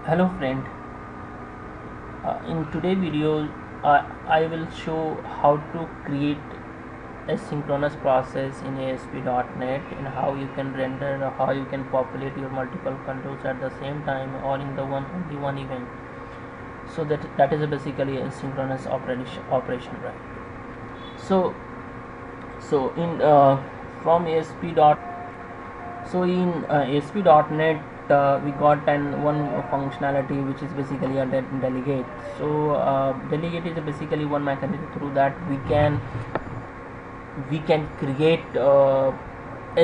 Hello friend, in today's video I will show how to create a synchronous process in ASP.NET and how you can render or how you can populate your multiple controls at the same time or in the only one event. So that is basically a synchronous operation, right? So in from ASP.NET we got one functionality which is basically a delegate. So delegate is basically one mechanism through that we can create a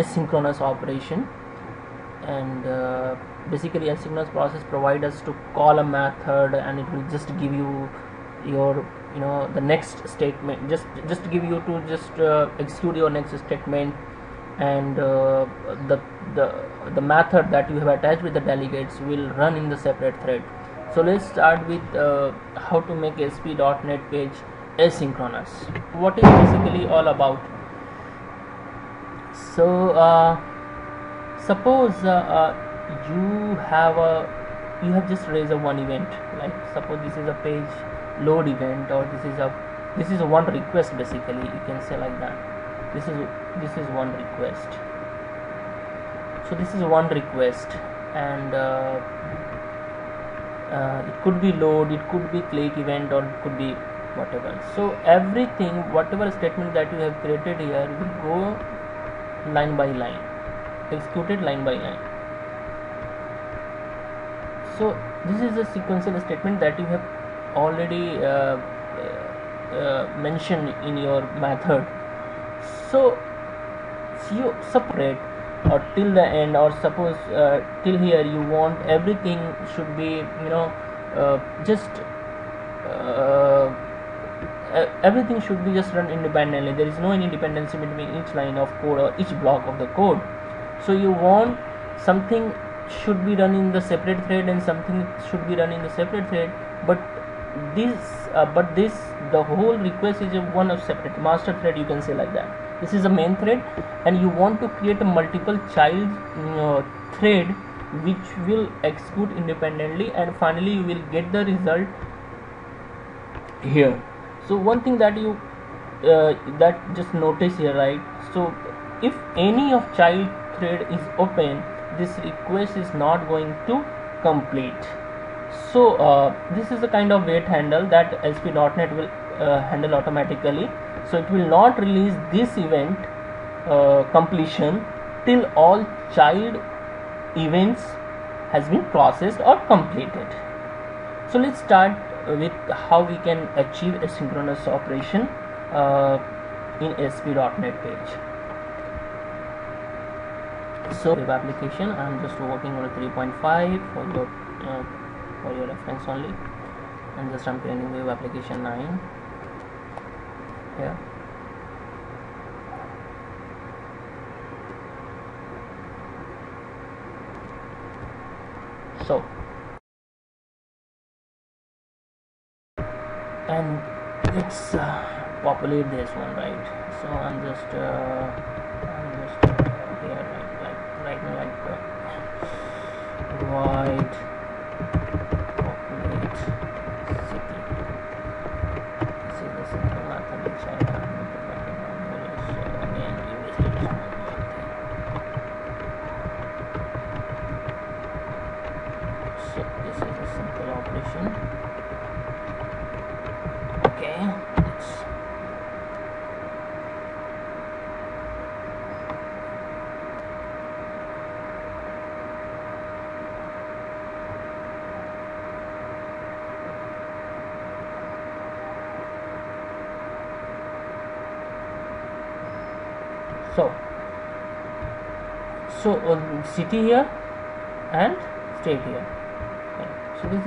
synchronous operation, and basically asynchronous process provide us to call a method and it will just give you your the next statement, just give you to execute your next statement, and the method that you have attached with the delegates will run in the separate thread. So let's start with how to make ASP.NET page asynchronous. What is basically all about? So suppose you have just raised a one event, like suppose this is a page load event, or this is a one request, basically you can say like that. This is one request. So this is one request, and it could be load, it could be click event, or it could be whatever. So everything, whatever statement that you have created here will go line by line, executed line by line. So this is a sequential statement that you have already mentioned in your method. So you separate or till the end, or suppose till here you want everything should be everything should be just run independently. There is no any dependency between each line of code or each block of the code. So you want something should be run in the separate thread and something should be run in the separate thread, but this the whole request is one of separate master thread, you can say like that. This is a main thread, and you want to create a multiple child thread which will execute independently, and finally you will get the result here. So one thing that you that just notice here, right? So if any of child thread is open, this request is not going to complete. So this is a kind of wait handle that ASP.NET will handle automatically. So it will not release this event completion till all child events has been processed or completed. So let's start with how we can achieve a synchronous operation in ASP.NET page. So web application, I'm just working on a 3.5 for your reference only, and just I'm creating web application 9 here. So and let's populate this one, right? So I'm just here right now, like void populate city. This is the simple method which I have implemented manually. So again we wasted this one thing. So this is a simple operation. Okay, so city here and state here. Okay. So this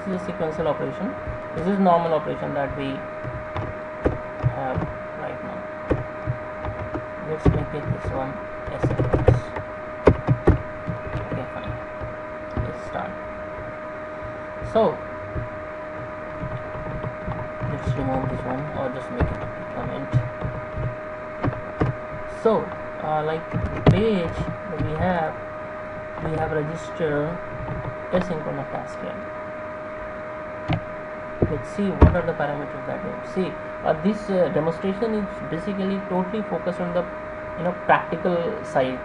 is a sequential operation. This is normal operation that we have right now. Let's make it this one asynchronous. Okay, fine. Let's start. So let's remove this one, or just make it a comment. So like page we have register asynchronous task here. Let's see what are the parameters that we see. This demonstration is basically totally focused on the practical side.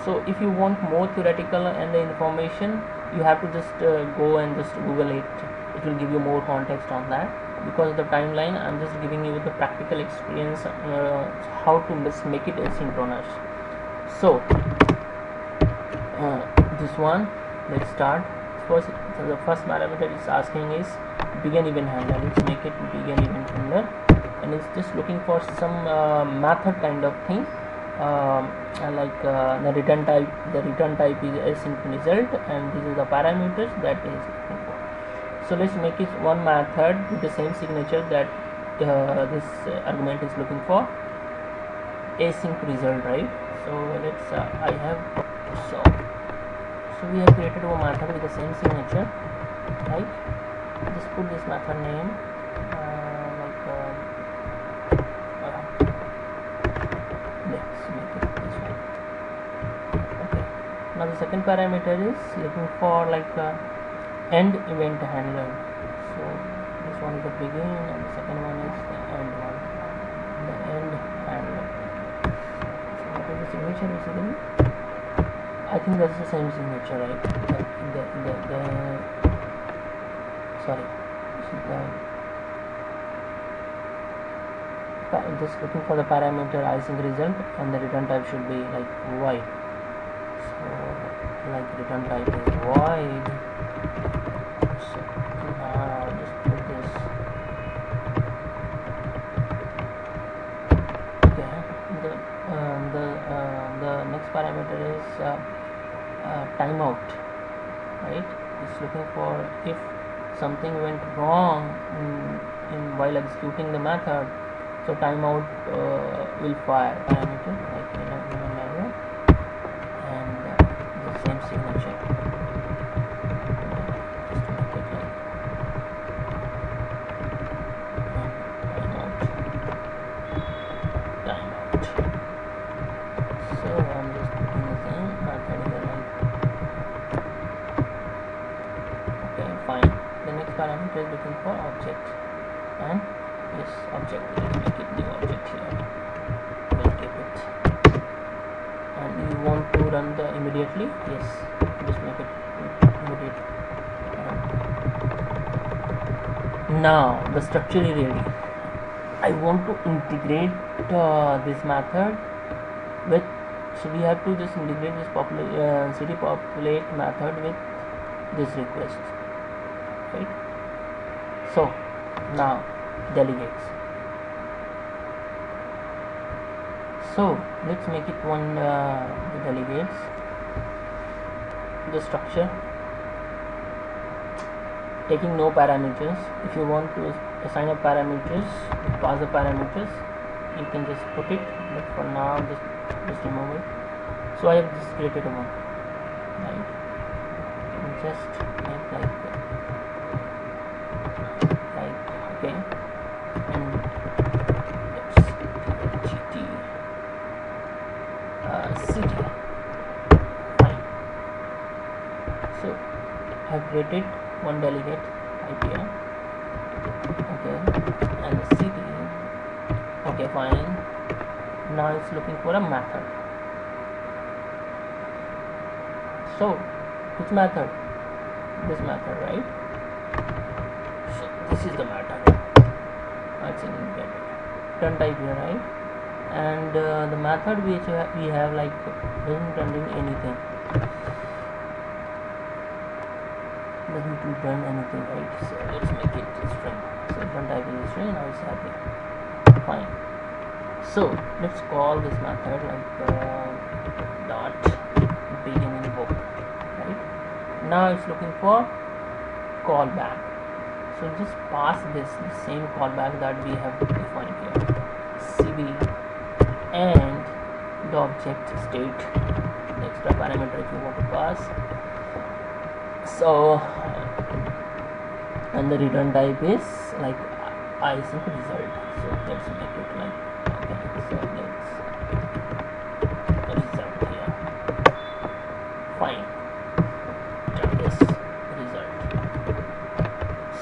So if you want more theoretical and the information, you have to just go and just Google it. It will give you more context on that. Because of the timeline, I'm just giving you the practical experience how to just make it asynchronous. So this one, let's start. First, so the first parameter it's asking is begin event handler. Let's make it begin event handler, and it's just looking for some method kind of thing, like the return type. The return type is async result, and this is the parameters that is looking for. So let's make it one method with the same signature that this argument is looking for, async result, right? So let's I have so we have created a method with the same signature, right? Just put this method name let's make it this one. Okay, now the second parameter is looking for end event handler. So this one is the begin and the second one is the end one, the end handler. So what is the signature basically? I think that's the same signature, right? Sorry, this is just looking for the parameter async result, and the return type should be like void. So return type is void. So now just put this. Okay, the next parameter is timeout, right? It's looking for if something went wrong in while executing the method, so timeout will fire parameter like human error, and the same signature. Just to make it timeout. So I'm just putting the same method here, okay, fine. The next parameter is looking for object, and yes, object. Let's make it new object here. We'll keep it. And you want to run the immediately? Yes, just make it immediate. Now the structure is ready. I want to integrate this method with. So we have to just integrate this city populate method with this request, right? So now delegates. So let's make it one the delegates. The structure taking no parameters. If you want to assign a parameters, pass the parameters, you can just put it, but for now just remove it. So I have just created one, right? Just make like okay, and let's city. Fine. So I have created one delegate right here. Okay, and the city. Okay, fine. Now it's looking for a method. So which method? This method, right? So this is the method. It's in return type here, right? And the method which we have like doesn't return anything. Doesn't return anything, right? So let's make it string. So return type is string. Now it's happy. Fine. So let's call this method like dot begin invoke, right? Now it's looking for callback. So just pass the same callback that we have defined here. cb and the object state, the extra parameter if you want to pass. So and the return type is like async result. So let's make it like okay. So let's result here. Fine.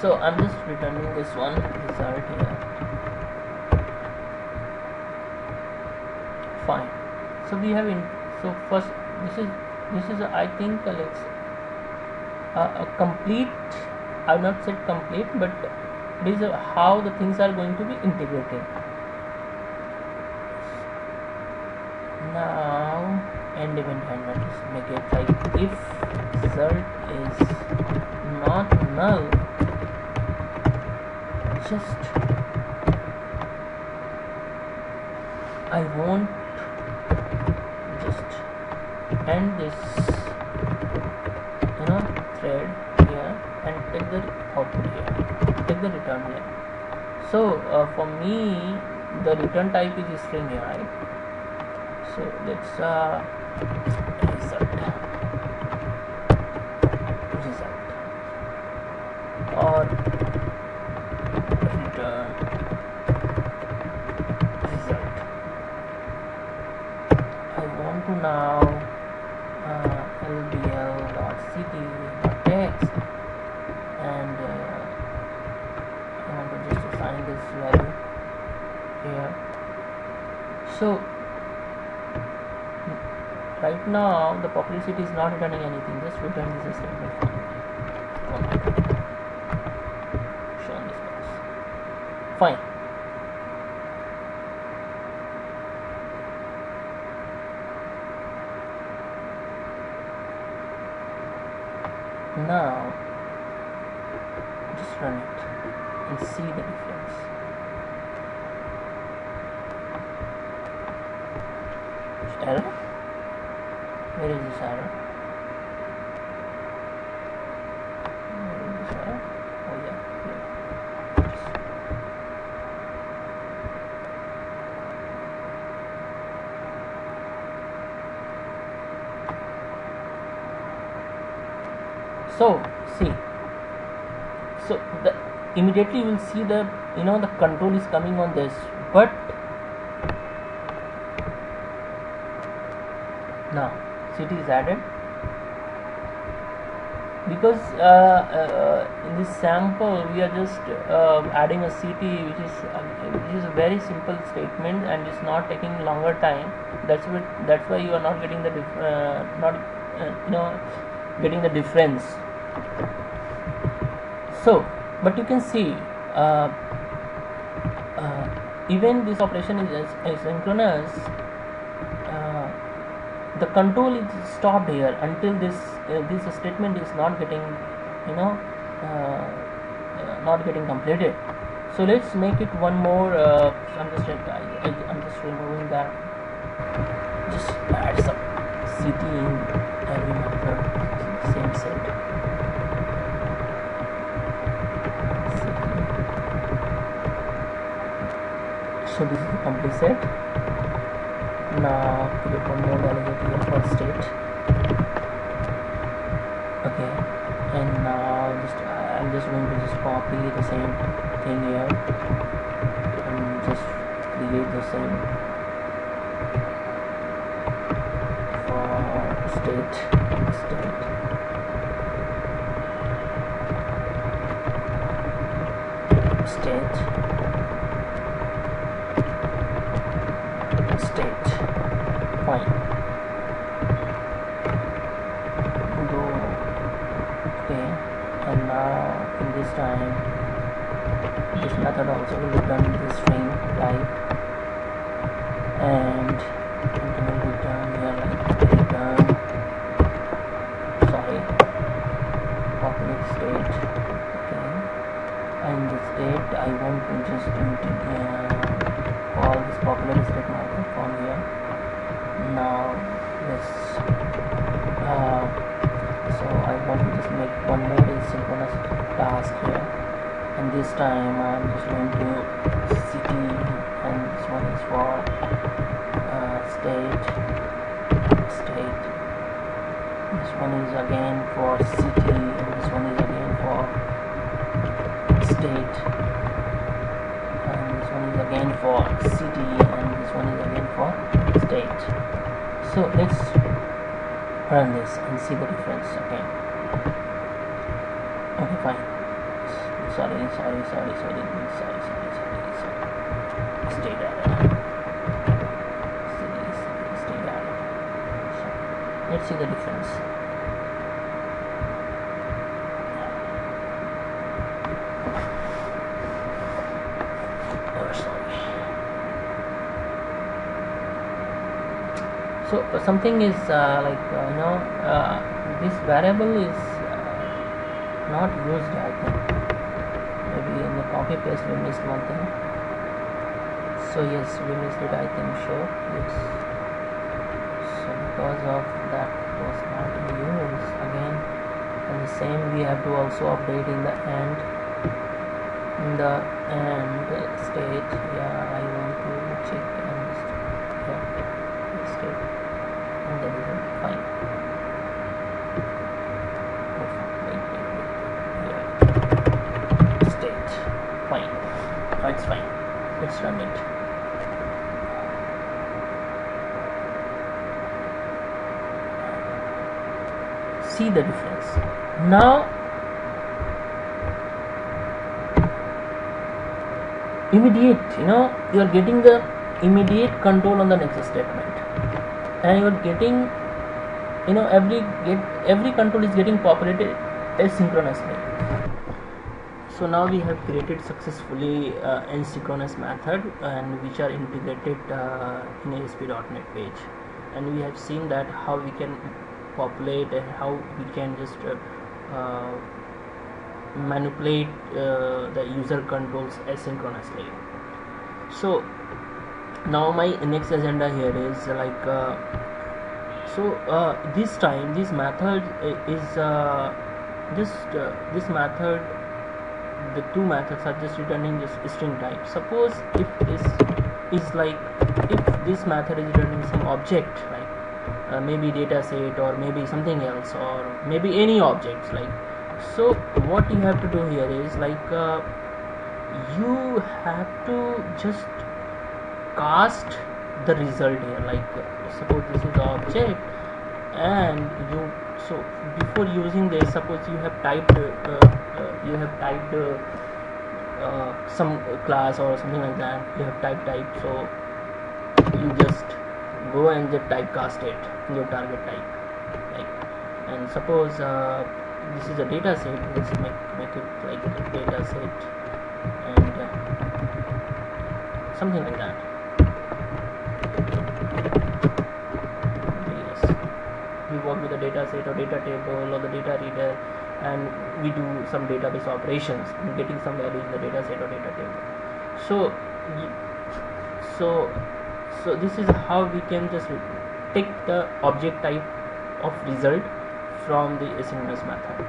So I'm just returning this one result here. Fine. So we have so first this is I think let's a complete, I've not said complete, but it is how the things are going to be integrated. Now end event handler, just make it like if result is not null, just I want just end this thread here and take the output here, take the return here. So for me the return type is string here, right? So let's result or return result. I want to now lbl.ct.text and I want to just assign this value here. So right now the Populate is not returning anything, just return this statement shown this box. Fine. Now just run it and see the difference. Error? Where is this error? Where is this error? Oh yeah, here. So see, so the immediately you will see the the control is coming on this, but now city is added because in this sample we are just adding a city, which is a very simple statement and it's not taking longer time. That's why you are not getting the getting the difference. So but you can see even this operation is asynchronous, the control is stopped here until this statement is not getting not getting completed. So let's make it one more. I'm just removing that. Just add some city in every method, same set. So this is the complete set. Now create one more delegate here for state. Okay, and now I'm just going to just copy the same thing here and just create the same for state. Fine. Go. Okay, and now in this time this method also will return this string type and it will return here like return populate state. Okay, and the state I want to just call this populate state method from here. Now let's so I want to just make one more asynchronous task here, and this time I'm just going to city, and this one is for state. This one is again for city, and this one is again for state, and this one is again for city, and this one is again for state. So let's run this and see the difference. Okay, fine. sorry, stay there. Stay there. Let's see the difference. Oh, sorry. So something is this variable is not used, I think. Maybe in the copy paste we missed one thing. So yes, we missed it, I think. Sure, yes. So because of that was not in use again, and the same we have to also update in the end. In the end state, yeah, I want to check and state, and then fine. State, fine. Oh, it's fine. Let's run it. See the difference. Now immediate, you are getting the immediate control on the next statement, and you are getting, every control is getting populated asynchronously. So now we have created successfully asynchronous method, and which are integrated in ASP.NET page, and we have seen that how we can populate and how we can just manipulate the user controls asynchronously. So now my next agenda here is like this time this method is this method, the two methods are just returning just string type. Suppose if this is like, if this method is returning some object like maybe data set or maybe something else or maybe any objects like, so what you have to do here is like you have to just cast the result here, like suppose this is the object, and you, so before using this, suppose you have typed some class or something like that, you have type, so you just go and just typecast it in your target type, like, and suppose this is a data set, let's make it like data set and something like that. Yes, we work with the data set or data table or the data reader, and we do some database operations in getting some value in the data set or data table. So this is how we can just take the object type of result from the asynchronous method.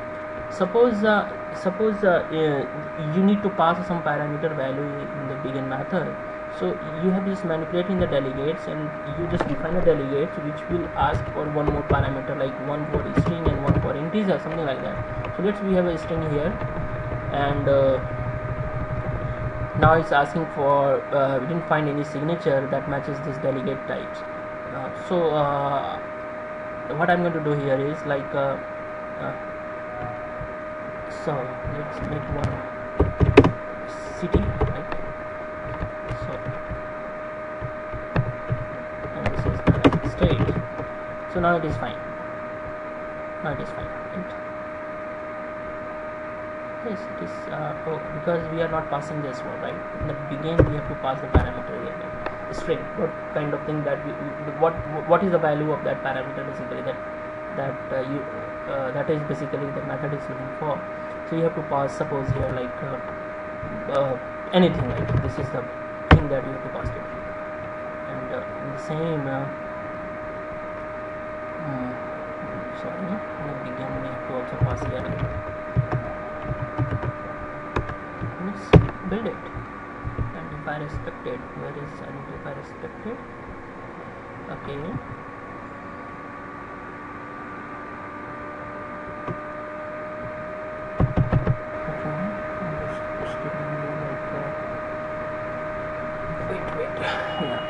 Suppose you need to pass some parameter value in the begin method, so you have just manipulating the delegates, and you just define the delegates which will ask for one more parameter, like one for string and one for integer, something like that. So let's, we have a string here, and now it's asking for we didn't find any signature that matches this delegate types. What I'm going to do here is like so let's make one city, right? So, and this is the state. So now it is fine. Right? Yes, it is. Because we are not passing this one, right? In the beginning, we have to pass the parameter here, like string. What kind of thing that what is the value of that parameter? Basically, that is basically the method is looking for. So you have to pass. Suppose here, like anything, like this is the thing that you have to pass it. And in the same. Sorry, in the beginning we have to also pass here. Let's build it. Identify respected. Where is identify respected? Okay. Wait. Yeah.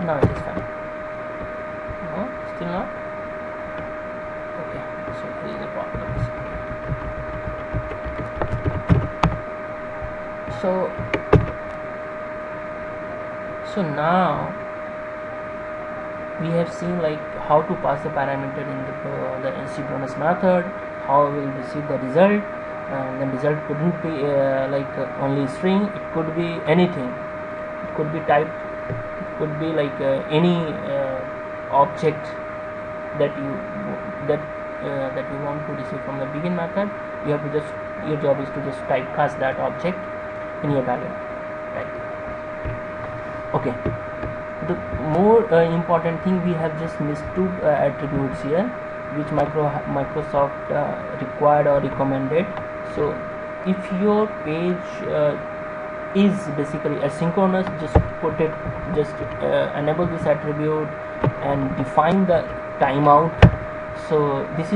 Now it is fine. No, still not. Okay, so here is the problem. So now we have seen like how to pass the parameter in the asynchronous method, how we will receive the result, and the result couldn't be only string. It could be anything. It could be type. It could be like any object that you want to receive from the begin method. You have to just, your job is to just typecast that object in your target, right? Okay, the more important thing, we have just missed two attributes here, which Microsoft required or recommended. So if your page is basically asynchronous, just enable this attribute and define the timeout. So this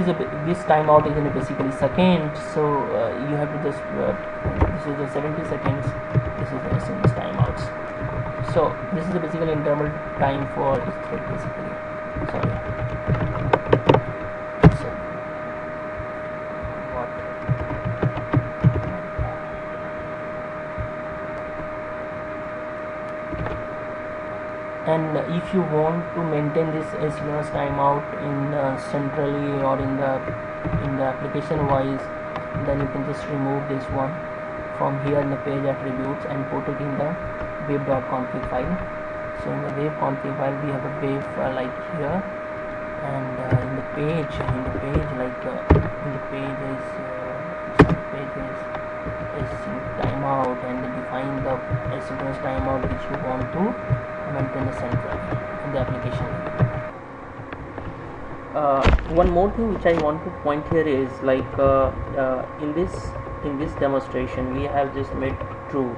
timeout is in basically second, so you have to just this is the 70 seconds, this is the asynchronous timeouts. So this is the basically interval time for each thread basically. Sorry. So what? And if you want to maintain this asynchronous timeout in centrally or in the application wise, then you can just remove this one from here in the page attributes and put it in the wave.config file. So in the wave config file we have a wave like here, and in the page is timeout, and define the asynchronous timeout which you want to maintain the central in the application. One more thing which I want to point here is like in this demonstration we have just made true.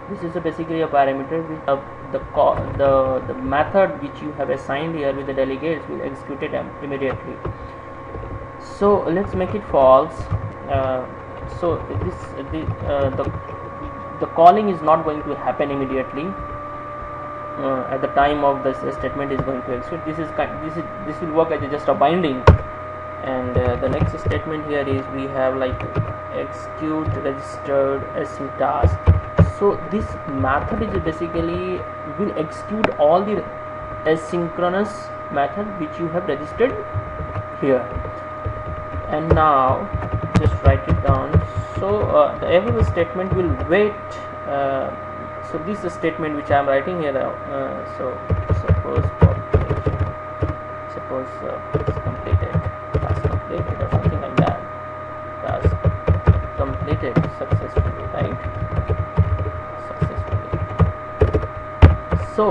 This is basically a parameter with the method which you have assigned here with the delegates will execute it immediately. So let's make it false. So the calling is not going to happen immediately at the time of this statement is going to execute. This will work as just a binding. And the next statement here is we have like execute registered async task. So this method is basically will execute all the asynchronous method which you have registered here. And now just write it down. So the every statement will wait. So this is a statement which I am writing here. So suppose it's completed, task completed or something like that. Task completed successfully, right? So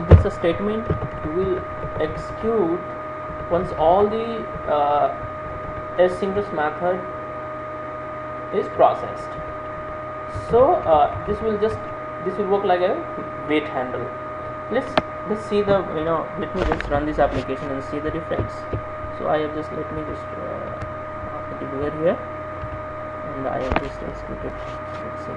this statement will execute once all the asynchronous method is processed. So this will work like a wait handle. Let's see the let me just run this application and see the difference. So I have just let me just put it over here, and I have just executed. Let's see.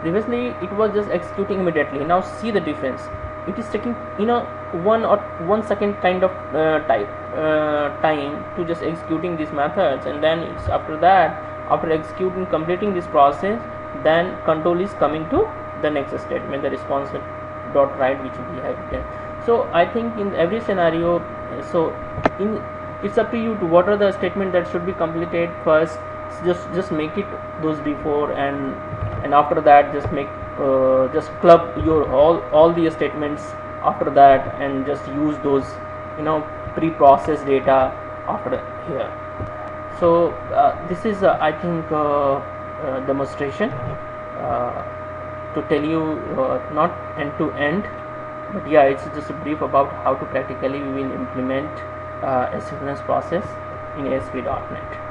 Previously it was just executing immediately. Now see the difference. It is taking 1 second kind of time to just executing these methods, and then it's after that, after executing completing this process, then control is coming to the next statement, the response dot write which we have written. So I think in every scenario, it's up to you to what are the statement that should be completed first. Just make it those before, and after that just make just club your all the statements after that, and just use those pre-processed data after here. So this is I think demonstration to tell you not end to end, but yeah, it's just a brief about how to practically we will implement asynchronous process in ASP.NET.